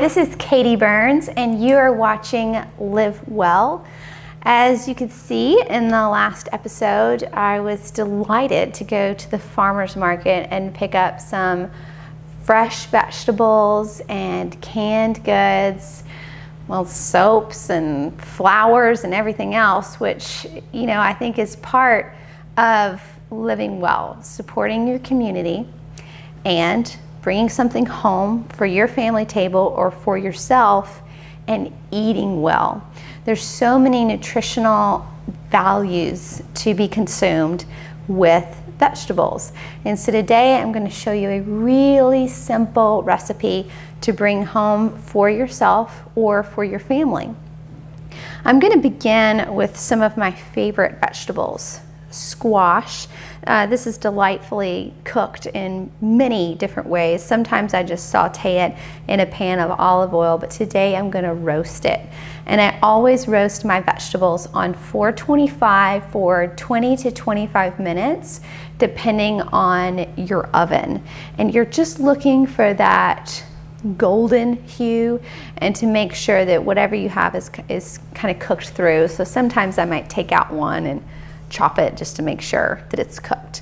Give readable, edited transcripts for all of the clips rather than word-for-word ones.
this is Katie Burns, and you are watching Live Well. As you could see in the last episode, I was delighted to go to the farmer's market and pick up some fresh vegetables and canned goods, well, soaps and flowers and everything else, which, I think is part of living well, supporting your community and bringing something home for your family table or for yourself and eating well. There's so many nutritional values to be consumed with vegetables. And so today I'm going to show you a really simple recipe to bring home for yourself or for your family. I'm going to begin with some of my favorite vegetables. Squash. This is delightfully cooked in many different ways. Sometimes I just saute it in a pan of olive oil, but today I'm going to roast it. And I always roast my vegetables on 425 for 20 to 25 minutes, depending on your oven. And you're just looking for that golden hue and to make sure that whatever you have is kind of cooked through. So sometimes I might take out one and chop it just to make sure that it's cooked.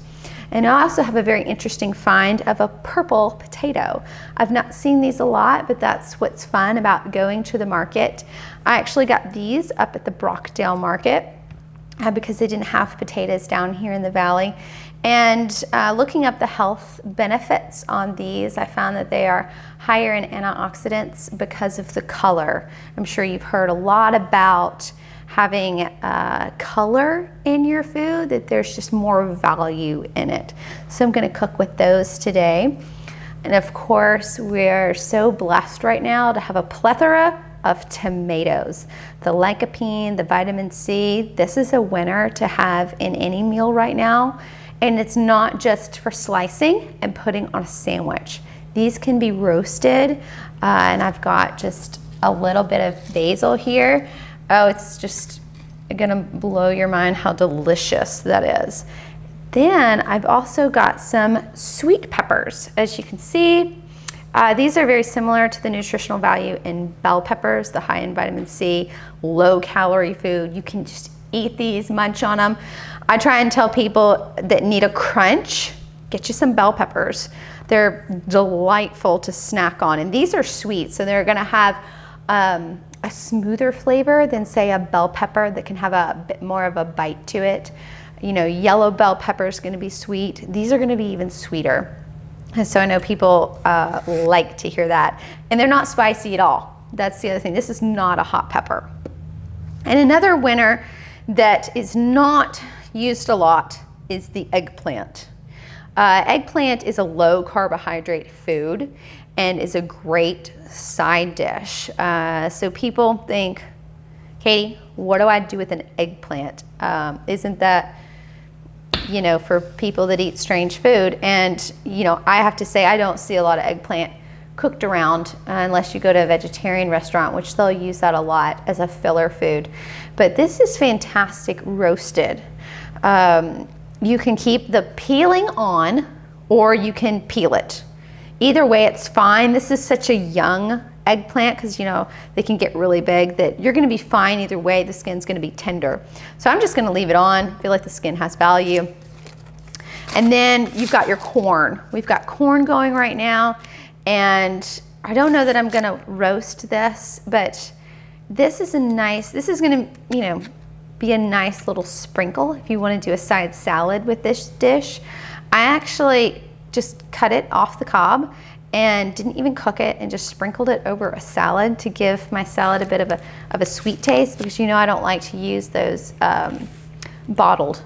And I also have a very interesting find of a purple potato. I've not seen these a lot, but that's what's fun about going to the market. I actually got these up at the Brockdale market because they didn't have potatoes down here in the valley. And looking up the health benefits on these, I found that they are higher in antioxidants because of the color. I'm sure you've heard a lot about having color in your food, that there's just more value in it. So I'm going to cook with those today. And of course, we're so blessed right now to have a plethora of tomatoes. The lycopene, the vitamin C, this is a winner to have in any meal right now. And it's not just for slicing and putting on a sandwich. These can be roasted, and I've got just a little bit of basil here. Oh, it's just gonna blow your mind how delicious that is. Then I've also got some sweet peppers. As you can see, these are very similar to the nutritional value in bell peppers, the high in vitamin C, low calorie food. You can just eat these, munch on them. I try and tell people that need a crunch, get you some bell peppers. They're delightful to snack on, and these are sweet, so they're gonna have a smoother flavor than, say, a bell pepper that can have a bit more of a bite to it. Yellow bell pepper is going to be sweet. These are going to be even sweeter. And so I know people like to hear that. And they're not spicy at all. That's the other thing. This is not a hot pepper. And another winner that is not used a lot is the eggplant. Eggplant is a low carbohydrate food and is a great side dish. So people think, Katie, what do I do with an eggplant? Isn't that, for people that eat strange food? And, I have to say I don't see a lot of eggplant cooked around unless you go to a vegetarian restaurant, which they'll use that a lot as a filler food. But this is fantastic roasted. You can keep the peeling on, or you can peel it. Either way, it's fine. This is such a young eggplant because, they can get really big, that you're going to be fine either way. The skin's going to be tender. So I'm just going to leave it on. I feel like the skin has value. And then you've got your corn. We've got corn going right now. And I don't know that I'm going to roast this, but this is going to, be a nice little sprinkle if you want to do a side salad with this dish. I actually just cut it off the cob and didn't even cook it, and just sprinkled it over a salad to give my salad a bit of a sweet taste, because I don't like to use those bottled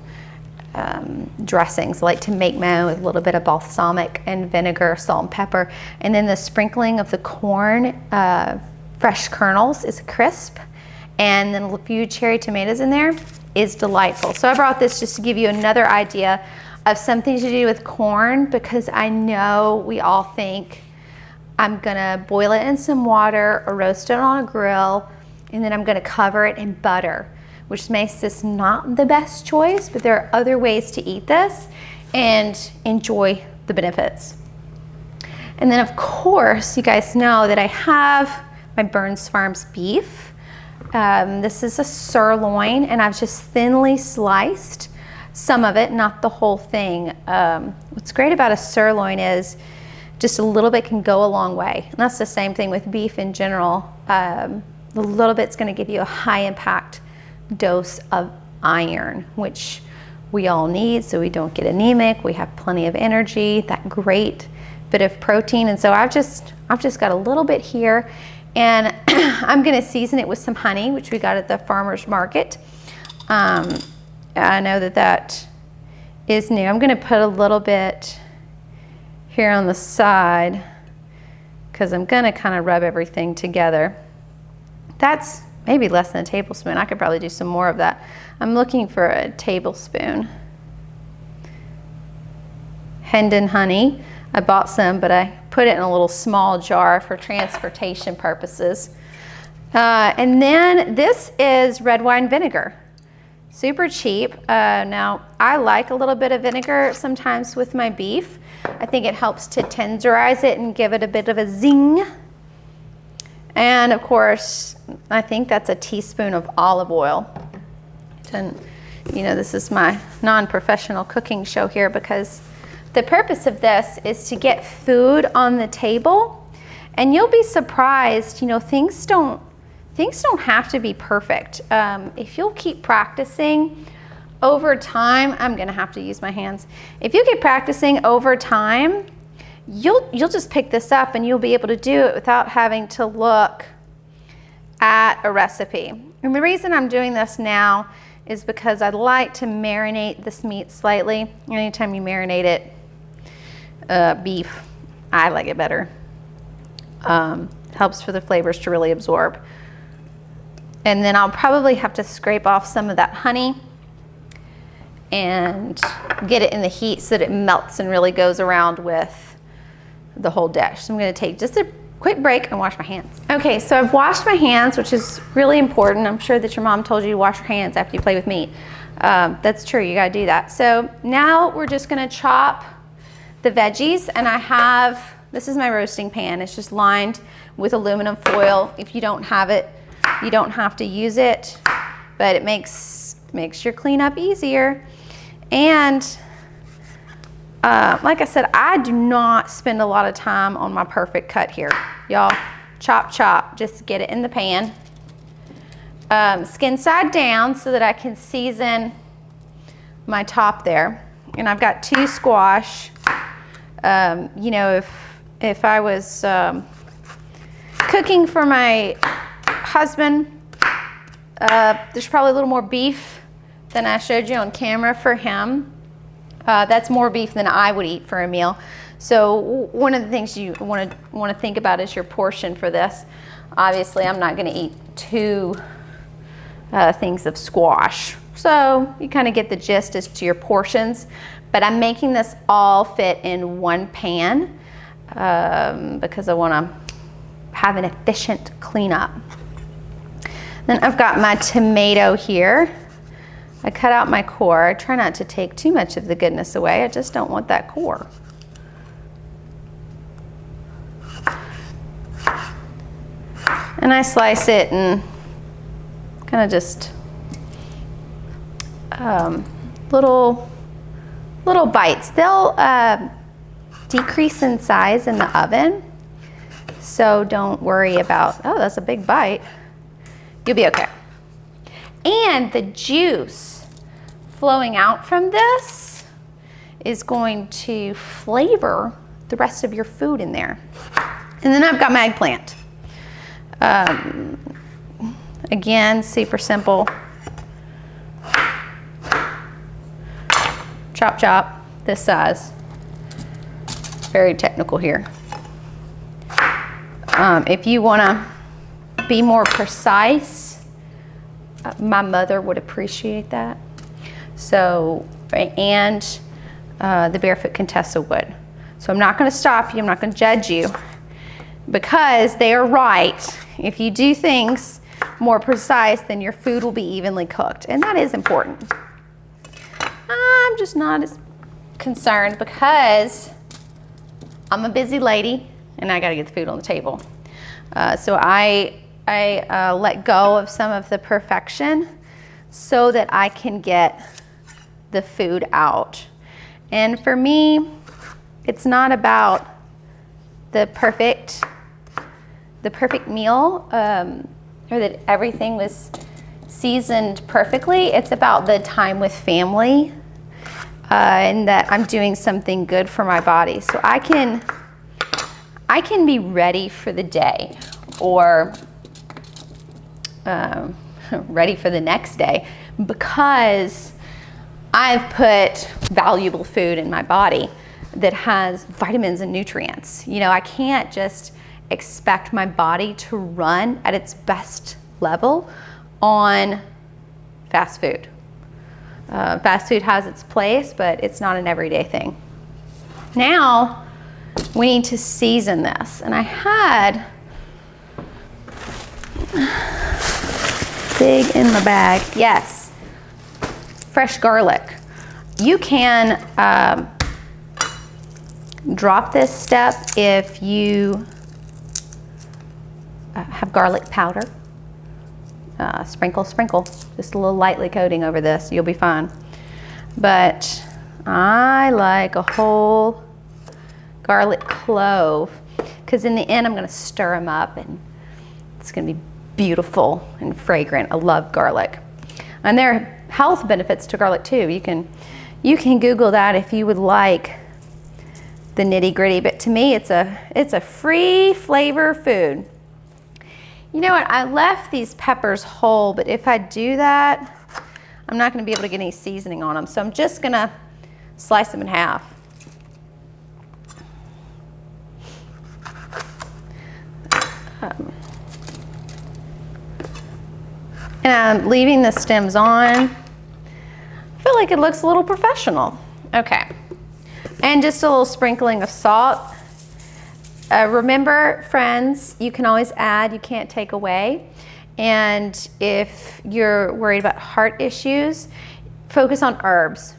dressings. I like to make my own with a little bit of balsamic and vinegar, salt and pepper, and then the sprinkling of the corn, fresh kernels is crisp, and then a few cherry tomatoes in there is delightful. So I brought this just to give you another idea of something to do with corn, because I know we all think I'm gonna boil it in some water or roast it on a grill, and then I'm gonna cover it in butter, which makes this not the best choice, but there are other ways to eat this and enjoy the benefits. And then of course, you guys know that I have my Burns Farms beef. This is a sirloin, and I've just thinly sliced some of it, not the whole thing. What's great about a sirloin is just a little bit can go a long way. And that's the same thing with beef in general. A little bit's gonna give you a high impact dose of iron, which we all need so we don't get anemic. We have plenty of energy, that great bit of protein. And so I've just got a little bit here, and I'm gonna season it with some honey, which we got at the farmer's market. I know that is new. I'm gonna put a little bit here on the side because I'm gonna kind of rub everything together. That's maybe less than a tablespoon. I could probably do some more of that. I'm looking for a tablespoon. Hendon honey. I bought some, but I put it in a little small jar for transportation purposes. And then this is red wine vinegar. Super cheap. Now, I like a little bit of vinegar sometimes with my beef. I think it helps to tenderize it and give it a bit of a zing. And of course, I think that's a teaspoon of olive oil. And you know, this is my non-professional cooking show here because the purpose of this is to get food on the table, and you'll be surprised, you know, things don't have to be perfect. If you'll keep practicing over time, I'm gonna have to use my hands. If you keep practicing over time, you'll just pick this up and you'll be able to do it without having to look at a recipe. And the reason I'm doing this now is because I'd like to marinate this meat slightly. Anytime you marinate it, beef, I like it better. Helps for the flavors to really absorb. And then I'll probably have to scrape off some of that honey and get it in the heat so that it melts and really goes around with the whole dish. So I'm gonna take just a quick break and wash my hands. Okay, so I've washed my hands, which is really important. I'm sure that your mom told you to wash your hands after you play with meat. That's true, you gotta do that. So now we're just gonna chop the veggies, and I have, this is my roasting pan. It's just lined with aluminum foil. If you don't have it, you don't have to use it, but it makes your cleanup easier. And like I said, I do not spend a lot of time on my perfect cut here. Y'all, chop, chop, just get it in the pan. Skin side down so that I can season my top there. And I've got 2 squash. You know, if I was cooking for my husband, there's probably a little more beef than I showed you on camera for him. That's more beef than I would eat for a meal. So one of the things you want to think about is your portion for this. Obviously, I'm not going to eat 2 things of squash. So you kind of get the gist as to your portions. But I'm making this all fit in one pan because I want to have an efficient cleanup. Then I've got my tomato here. I cut out my core. I try not to take too much of the goodness away. I just don't want that core. And I slice it and kind of just little bites. They'll decrease in size in the oven, so don't worry about, oh, that's a big bite. You'll be okay. And the juice flowing out from this is going to flavor the rest of your food in there. And then I've got my eggplant. Again, super simple. Chop, chop, this size. Very technical here. If you want to be more precise, my mother would appreciate that. So, and the Barefoot Contessa would. So I'm not going to stop you. I'm not going to judge you because they are right. If you do things more precise, then your food will be evenly cooked, and that is important. I'm just not as concerned because I'm a busy lady and I got to get the food on the table. So I let go of some of the perfection so that I can get the food out. And for me, it's not about the perfect meal, or that everything was seasoned perfectly. It's about the time with family, and that I'm doing something good for my body. So I can be ready for the day, or ready for the next day, because I've put valuable food in my body that has vitamins and nutrients. You know, I can't just expect my body to run at its best level on fast food. Fast food has its place, but it's not an everyday thing. Now, we need to season this. And I had big in the bag, yes, fresh garlic. You can drop this step if you have garlic powder. Sprinkle, just a little lightly coating over this, you'll be fine. But I like a whole garlic clove, because in the end I'm gonna stir them up and it's gonna be beautiful and fragrant. I love garlic. And there are health benefits to garlic too. You can Google that if you would like the nitty gritty, but to me it's a free flavor food. You know what, I left these peppers whole, but if I do that, I'm not gonna be able to get any seasoning on them. So I'm just gonna slice them in half. And I'm leaving the stems on. I feel like it looks a little professional. Okay, and just a little sprinkling of salt. Remember, friends, you can always add, you can't take away. And if you're worried about heart issues, focus on herbs.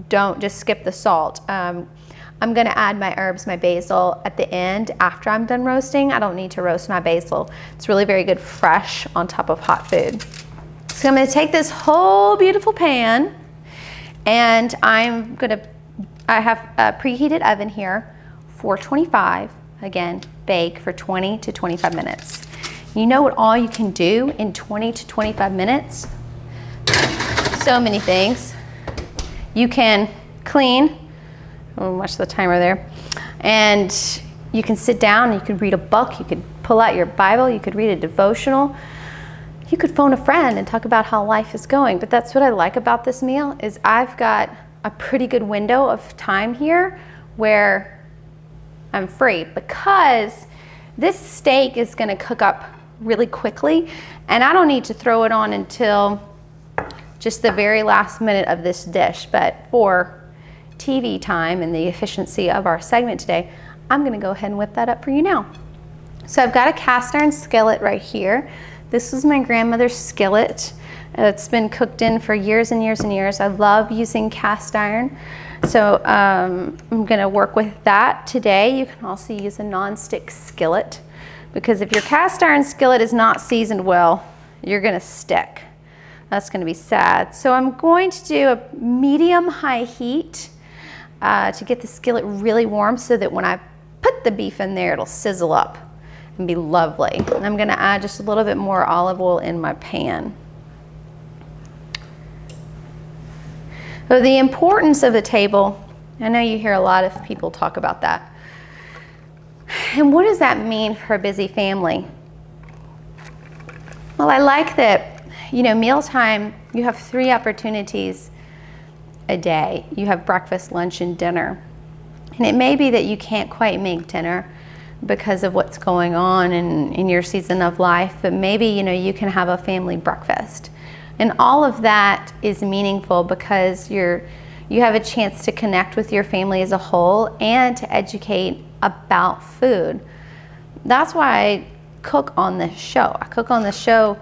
Don't just skip the salt. I'm gonna add my herbs, my basil, at the end after I'm done roasting. I don't need to roast my basil. It's really very good fresh on top of hot food. So I'm gonna take this whole beautiful pan, and I have a preheated oven here, 425, again, bake for 20 to 25 minutes. You know what all you can do in 20 to 25 minutes? So many things. You can clean, watch the timer there, and you can sit down, you could read a book, you could pull out your Bible, you could read a devotional, you could phone a friend and talk about how life is going. But that's what I like about this meal, is I've got a pretty good window of time here where I'm free, because this steak is gonna cook up really quickly, and I don't need to throw it on until just the very last minute of this dish. But for TV time and the efficiency of our segment today, I'm gonna go ahead and whip that up for you now. So I've got a cast iron skillet right here. This was my grandmother's skillet. It's been cooked in for years and years and years. I love using cast iron. So I'm gonna work with that today. You can also use a non-stick skillet, because if your cast iron skillet is not seasoned well, you're gonna stick. That's gonna be sad. So I'm going to do a medium-high heat to get the skillet really warm, so that when I put the beef in there, it'll sizzle up and be lovely. And I'm gonna add just a little bit more olive oil in my pan. So the importance of the table, I know you hear a lot of people talk about that. And what does that mean for a busy family? Well, I like that, you know, mealtime, you have 3 opportunities a day. You have breakfast, lunch, and dinner. And it may be that you can't quite make dinner because of what's going on in your season of life, but maybe, you know, you can have a family breakfast. And all of that is meaningful, because you have a chance to connect with your family as a whole and to educate about food. That's why I cook on this show. I cook on this show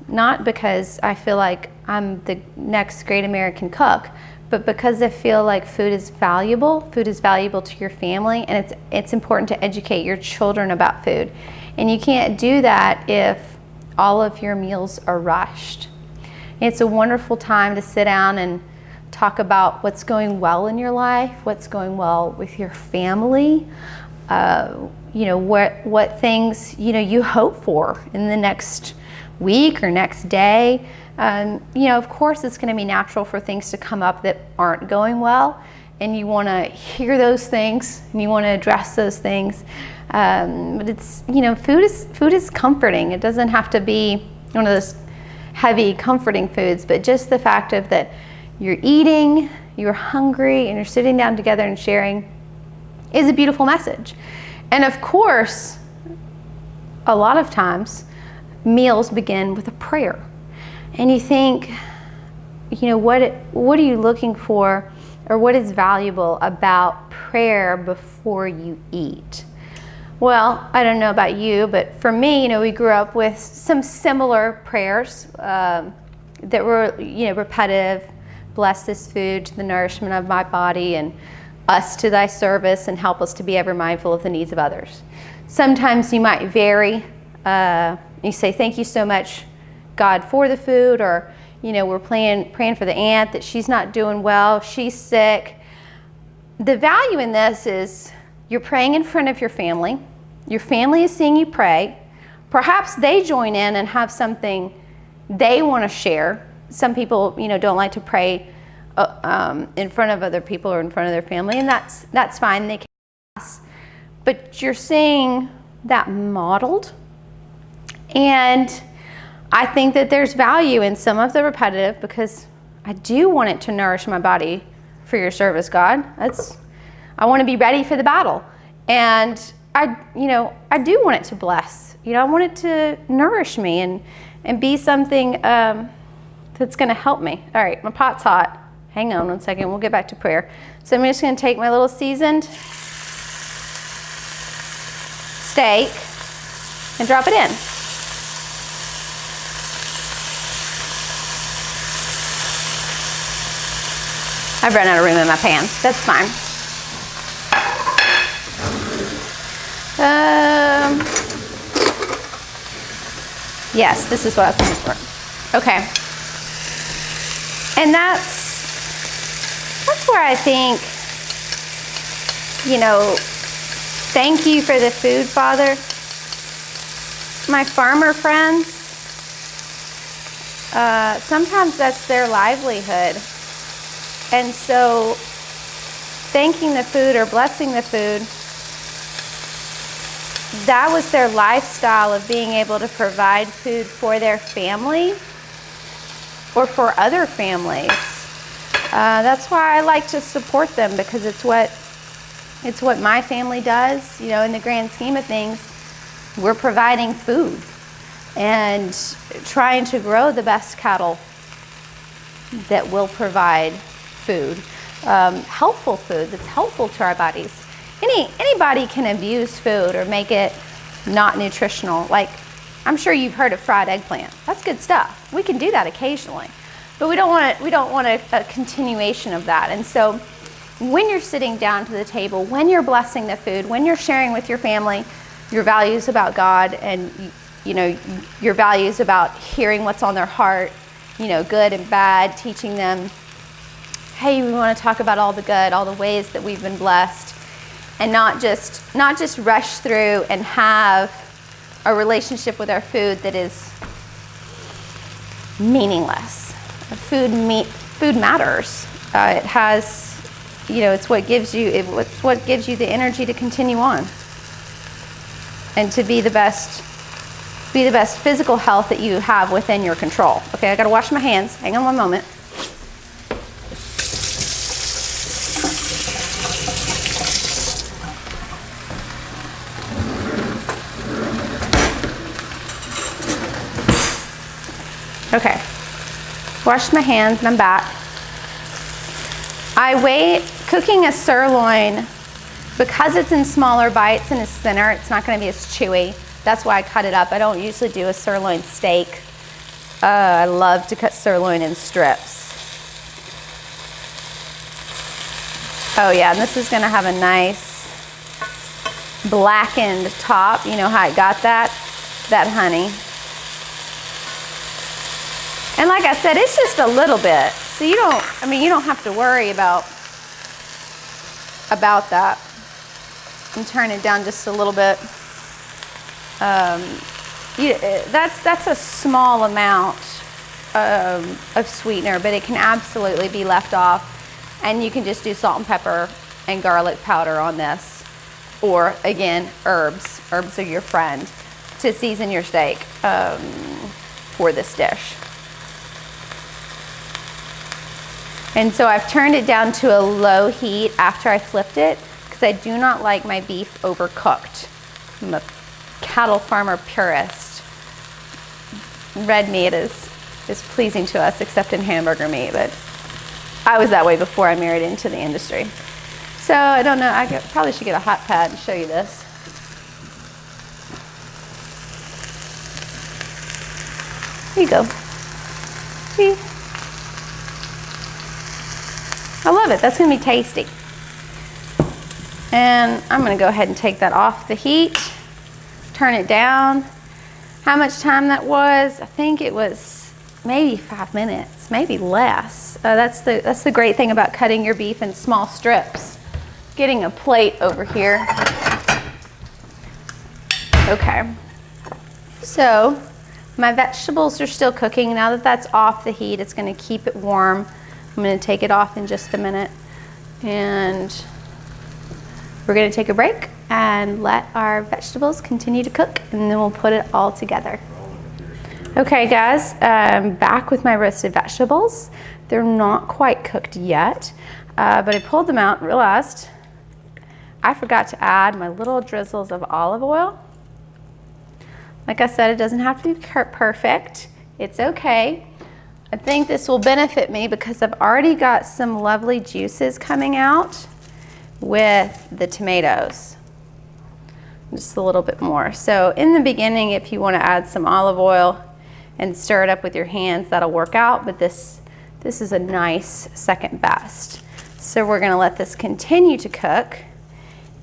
not because I feel like I'm the next great American cook, but because I feel like food is valuable to your family, and it's important to educate your children about food. And you can't do that if all of your meals are rushed. It's a wonderful time to sit down and talk about what's going well in your life, what's going well with your family, what things you hope for in the next week or next day. Of course, it's going to be natural for things to come up that aren't going well, and you want to hear those things and you want to address those things. But it's food is comforting. It doesn't have to be one of those heavy comforting foods, but just the fact of that you're eating, you're hungry, and you're sitting down together and sharing is a beautiful message. And of course, a lot of times meals begin with a prayer. And you think, what are you looking for, or what is valuable about prayer before you eat? Well, I don't know about you, but for me, we grew up with some similar prayers that were, repetitive. Bless this food to the nourishment of my body, and us to thy service, and help us to be ever mindful of the needs of others. Sometimes you might vary. You say, thank you so much, God, for the food, or we're praying for the aunt that she's not doing well, she's sick. The value in this is you're praying in front of your family is seeing you pray. Perhaps they join in and have something they want to share. Some people don't like to pray in front of other people or in front of their family, and that's fine, they can pass. But you're seeing that modeled, and I think that there's value in some of the repetitive, because I do want it to nourish my body for your service, God. I want to be ready for the battle. And I do want it to bless. I want it to nourish me and be something that's going to help me. All right, my pot's hot. Hang on one second. We'll get back to prayer. So I'm just going to take my little seasoned steak and drop it in. I've run out of room in my pan. That's fine. Yes, this is what I was looking for. Okay. And that's where I think, thank you for the food, Father. My farmer friends, sometimes that's their livelihood. And so thanking the food or blessing the food, that was their lifestyle of being able to provide food for their family or for other families. That's why I like to support them, because it's what my family does. In the grand scheme of things, we're providing food and trying to grow the best cattle that will provide food, helpful food that's helpful to our bodies. Anybody can abuse food or make it not nutritional. Like, I'm sure you've heard of fried eggplant. That's good stuff. We can do that occasionally, but we don't want a continuation of that. And so when you're sitting down to the table, when you're blessing the food, when you're sharing with your family your values about God, and your values about hearing what's on their heart, good and bad, teaching them, hey, we want to talk about all the good, all the ways that we've been blessed, and not just rush through and have a relationship with our food that is meaningless. Food matters. It has, it's what gives you the energy to continue on and to be the best physical health that you have within your control. Okay, I gotta wash my hands. Hang on one moment. Okay, washed my hands and I'm back. Cooking a sirloin, because it's in smaller bites and it's thinner, it's not gonna be as chewy. That's why I cut it up. I don't usually do a sirloin steak. I love to cut sirloin in strips. Oh yeah, and this is gonna have a nice blackened top. You know how I got that? That honey. And like I said, it's just a little bit. So you don't have to worry about that. And turn it down just a little bit. That's a small amount of sweetener, but it can absolutely be left off. And you can just do salt and pepper and garlic powder on this. Or again, herbs. Herbs are your friend to season your steak for this dish. And so I've turned it down to a low heat after I flipped it because I do not like my beef overcooked. I'm a cattle farmer purist. Red meat is pleasing to us except in hamburger meat, but I was that way before I married into the industry. So I don't know, probably should get a hot pad and show you this. Here you go. See? I love it. That's going to be tasty. And I'm going to go ahead and take that off the heat. Turn it down. How much time that was? I think it was maybe 5 minutes, maybe less. That's the great thing about cutting your beef in small strips. Getting a plate over here. Okay. So my vegetables are still cooking. Now that that's off the heat, it's going to keep it warm. I'm going to take it off in just a minute, and we're going to take a break and let our vegetables continue to cook, and then we'll put it all together. Okay guys, I'm back with my roasted vegetables. They're not quite cooked yet, but I pulled them out and realized I forgot to add my little drizzles of olive oil. Like I said, it doesn't have to be perfect. It's okay. I think this will benefit me because I've already got some lovely juices coming out with the tomatoes. Just a little bit more. So in the beginning, if you want to add some olive oil and stir it up with your hands, that'll work out, but this is a nice second best. So we're going to let this continue to cook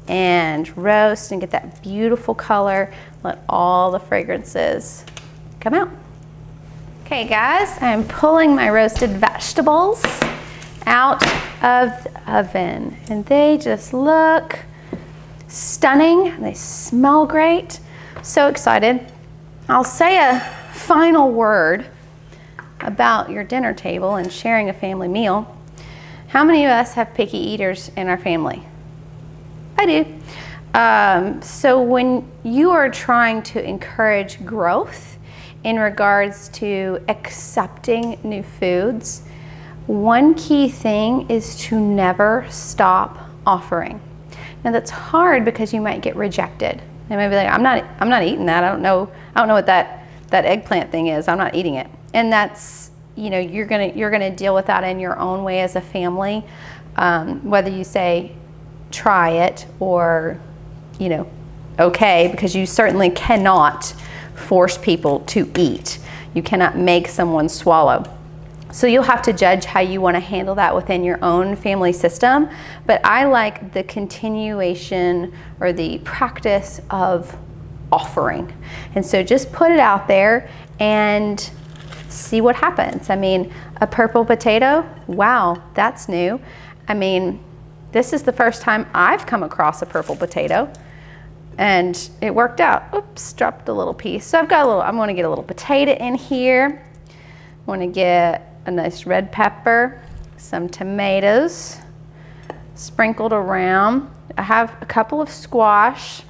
and roast and get that beautiful color. Let all the fragrances come out. Okay guys, I'm pulling my roasted vegetables out of the oven, and they just look stunning. They smell great. So excited. I'll say a final word about your dinner table and sharing a family meal. How many of us have picky eaters in our family? I do. So when you are trying to encourage growth in regards to accepting new foods, one key thing is to never stop offering. Now that's hard because you might get rejected. They might be like, I'm not eating that. I don't know what that eggplant thing is. I'm not eating it. And that's, you're gonna deal with that in your own way as a family. Whether you say try it or okay, because you certainly cannot force people to eat. You cannot make someone swallow. So you'll have to judge how you want to handle that within your own family system. But I like the continuation or the practice of offering. And so just put it out there and see what happens. I mean, a purple potato, wow, that's new. I mean, this is the first time I've come across a purple potato. And it worked out. Oops, dropped a little piece. So I'm going to get a little potato in here. I want to get a nice red pepper, some tomatoes sprinkled around. I have a couple of squash.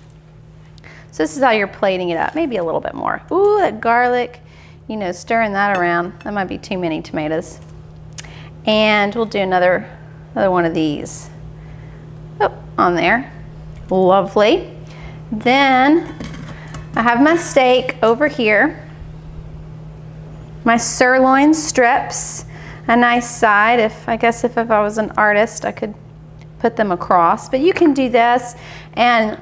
So this is how you're plating it up, maybe a little bit more. Ooh, that garlic, stirring that around. That might be too many tomatoes. And we'll do another one of these. Oh, on there. Lovely. Then I have my steak over here, my sirloin strips, a nice side. I guess if I was an artist, I could put them across, but you can do this. And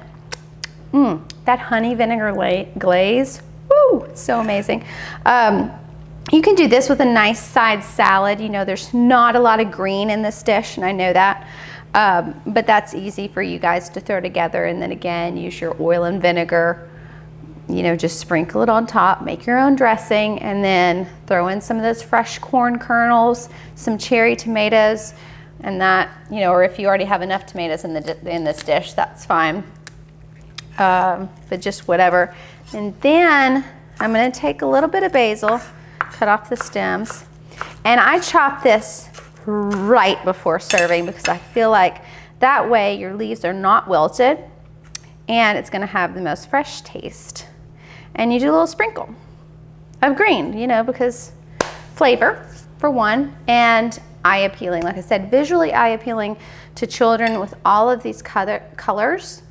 that honey vinegar glaze, woo, it's so amazing. You can do this with a nice side salad. There's not a lot of green in this dish, and I know that. But that's easy for you guys to throw together. And then again, use your oil and vinegar, you know, just sprinkle it on top, make your own dressing, and then throw in some of those fresh corn kernels, some cherry tomatoes, and that, you know, or if you already have enough tomatoes in this dish, that's fine. But just whatever. And then I'm gonna take a little bit of basil, cut off the stems, and I chop this right before serving because I feel like that way your leaves are not wilted and it's gonna have the most fresh taste. And you do a little sprinkle of green, you know, because flavor for one, and eye appealing. Like I said, visually eye appealing to children with all of these colors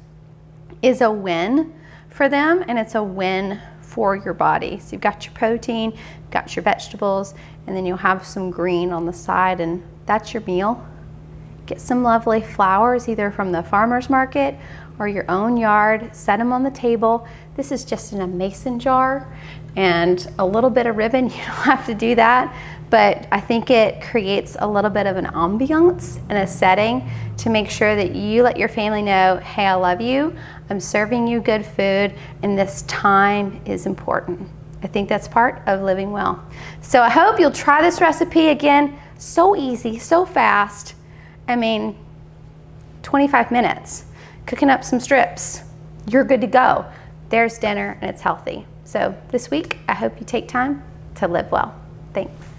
is a win for them, and it's a win for your body. So you've got your protein, you've got your vegetables, and then you'll have some green on the side, and that's your meal. Get some lovely flowers either from the farmer's market or your own yard, set them on the table. This is just in a mason jar and a little bit of ribbon. You don't have to do that, but I think it creates a little bit of an ambiance and a setting to make sure that you let your family know, hey, I love you, I'm serving you good food, and this time is important. I think that's part of living well. So I hope you'll try this recipe. Again, so easy, so fast. I mean, 25 minutes, cooking up some strips, you're good to go. There's dinner and it's healthy. So this week, I hope you take time to live well. Thanks.